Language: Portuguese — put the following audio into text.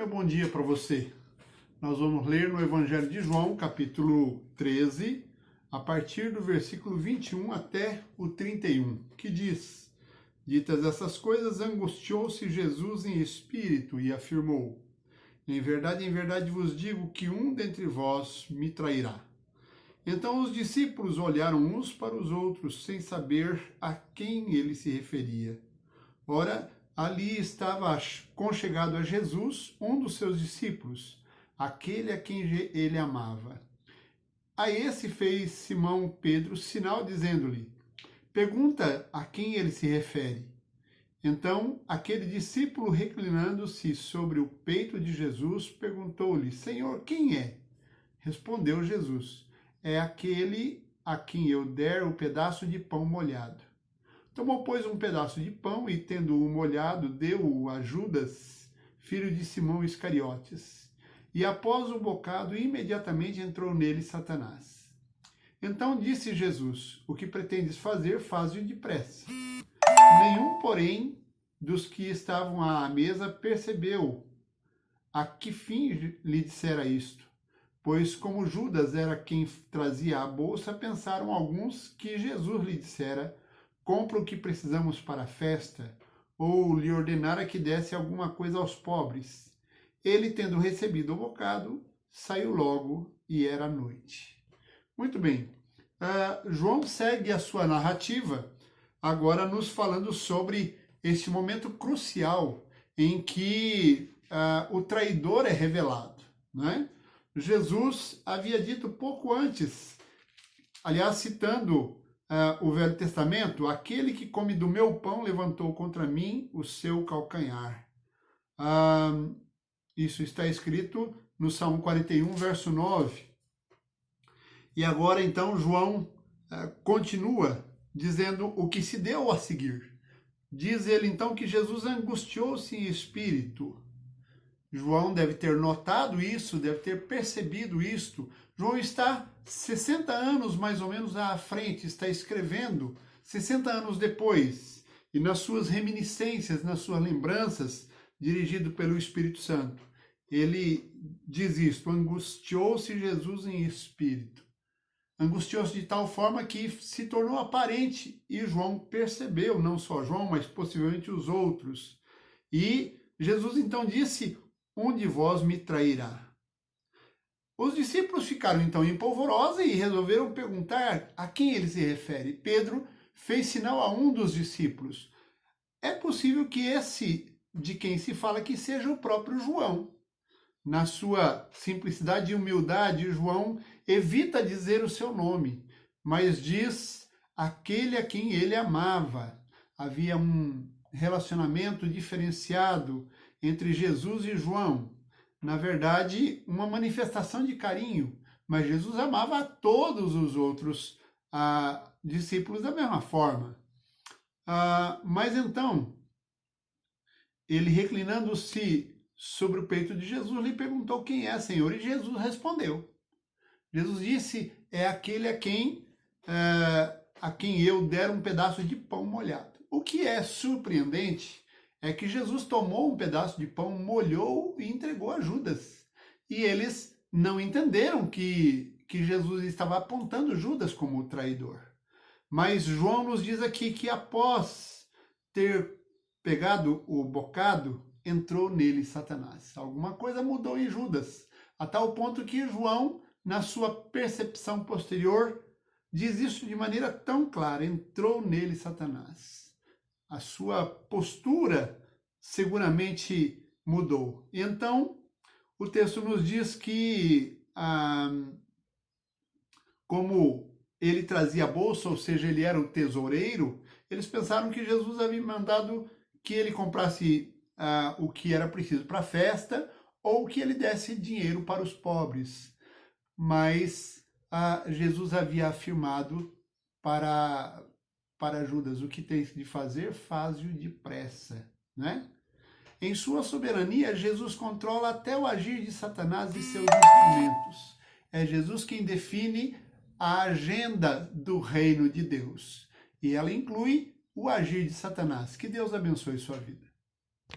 Meu bom dia para você. Nós vamos ler no Evangelho de João, capítulo 13, a partir do versículo 21 até o 31, que diz: Ditas essas coisas, angustiou-se Jesus em espírito e afirmou: em verdade vos digo que um dentre vós me trairá. Então os discípulos olharam uns para os outros, sem saber a quem ele se referia. Ora, ali estava conchegado a Jesus um dos seus discípulos, aquele a quem ele amava. A esse fez Simão Pedro sinal, dizendo-lhe: pergunta a quem ele se refere. Então, aquele discípulo, reclinando-se sobre o peito de Jesus, perguntou-lhe: Senhor, quem é? Respondeu Jesus: é aquele a quem eu der o pedaço de pão molhado. Tomou, pois, um pedaço de pão e, tendo-o molhado, deu-o a Judas, filho de Simão Iscariotes. E após o bocado, imediatamente entrou nele Satanás. Então disse Jesus: o que pretendes fazer, faze-o depressa. Nenhum, porém, dos que estavam à mesa percebeu a que fim lhe dissera isto. Pois, como Judas era quem trazia a bolsa, pensaram alguns que Jesus lhe dissera: compra o que precisamos para a festa, ou lhe ordenara que desse alguma coisa aos pobres. Ele, tendo recebido o bocado, saiu logo e era noite. Muito bem. João segue a sua narrativa, agora nos falando sobre este momento crucial em que o traidor é revelado, né? Jesus havia dito pouco antes, aliás, citando o Velho Testamento: aquele que come do meu pão levantou contra mim o seu calcanhar. Isso está escrito no Salmo 41, verso 9. E agora, então, João continua dizendo o que se deu a seguir. Diz ele, então, que Jesus angustiou-se em espírito. João deve ter notado isso, deve ter percebido isto. João está 60 anos mais ou menos à frente, está escrevendo 60 anos depois, e nas suas reminiscências, nas suas lembranças, dirigido pelo Espírito Santo, ele diz isto: angustiou-se Jesus em espírito. Angustiou-se de tal forma que se tornou aparente, e João percebeu, não só João, mas possivelmente os outros. E Jesus então disse: um de vós me trairá. Os discípulos ficaram então em polvorosa e resolveram perguntar a quem ele se refere. Pedro fez sinal a um dos discípulos. É possível que esse de quem se fala aqui seja o próprio João. Na sua simplicidade e humildade, João evita dizer o seu nome, mas diz aquele a quem ele amava. Havia um relacionamento diferenciado entre Jesus e João. Na verdade, uma manifestação de carinho, mas Jesus amava a todos os outros discípulos da mesma forma. Mas então, ele, reclinando-se sobre o peito de Jesus, lhe perguntou: quem é, Senhor? E Jesus respondeu. Jesus disse: é aquele a quem eu der um pedaço de pão molhado. O que é surpreendente é que Jesus tomou um pedaço de pão, molhou e entregou a Judas. E eles não entenderam que Jesus estava apontando Judas como o traidor. Mas João nos diz aqui que após ter pegado o bocado, entrou nele Satanás. Alguma coisa mudou em Judas, a tal ponto que João, na sua percepção posterior, diz isso de maneira tão clara: entrou nele Satanás. A sua postura seguramente mudou. E então, o texto nos diz que, como ele trazia a bolsa, ou seja, ele era o tesoureiro, eles pensaram que Jesus havia mandado que ele comprasse o que era preciso para a festa, ou que ele desse dinheiro para os pobres. Mas Jesus havia afirmado para Judas: o que tens de fazer, faze-o depressa, né? Em sua soberania, Jesus controla até o agir de Satanás e seus instrumentos. É Jesus quem define a agenda do reino de Deus. E ela inclui o agir de Satanás. Que Deus abençoe sua vida.